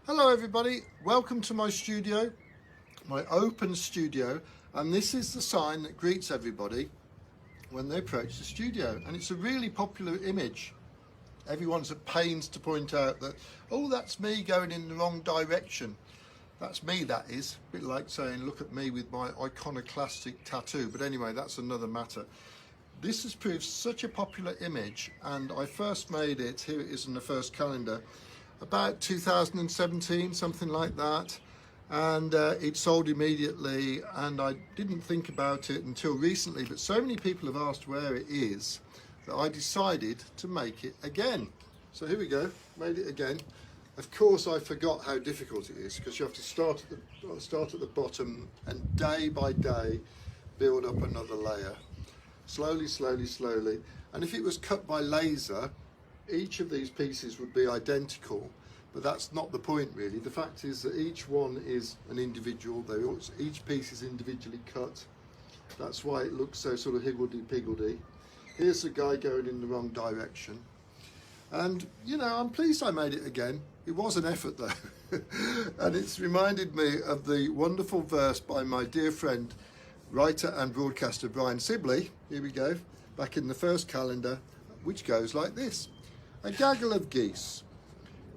Hello everybody, welcome to my studio, my open studio, and this is the sign that greets everybody when they approach the studio, and it's a really popular image. Everyone's at pains to point out that, oh, that's me going in the wrong direction. That's me, that is. A bit like saying, look at me with my iconoclastic tattoo, but anyway, that's another matter. This has proved such a popular image, and I first made it, here it is in the first calendar, about 2017, something like that, and it sold immediately, and I didn't think about it until recently, but so many people have asked where it is that I decided to make it again. So here we go, made it again. Of course I forgot how difficult it is, because you have to start at the bottom and day by day build up another layer. Slowly, slowly, slowly. And if it was cut by laser, each of these pieces would be identical, but that's not the point really. The fact is that each one is an individual, each piece is individually cut. That's why it looks so sort of higgledy-piggledy. Here's the guy going in the wrong direction. And, you know, I'm pleased I made it again. It was an effort though. And it's reminded me of the wonderful verse by my dear friend, writer and broadcaster Brian Sibley, here we go, back in the first calendar, which goes like this. A gaggle of geese.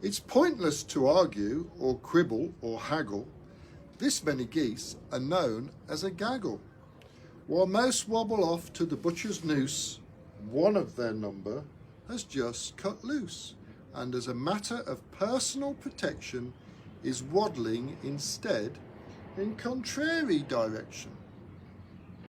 It's pointless to argue or quibble or haggle. This many geese are known as a gaggle. While most wobble off to the butcher's noose, one of their number has just cut loose, and as a matter of personal protection is waddling instead in contrary direction.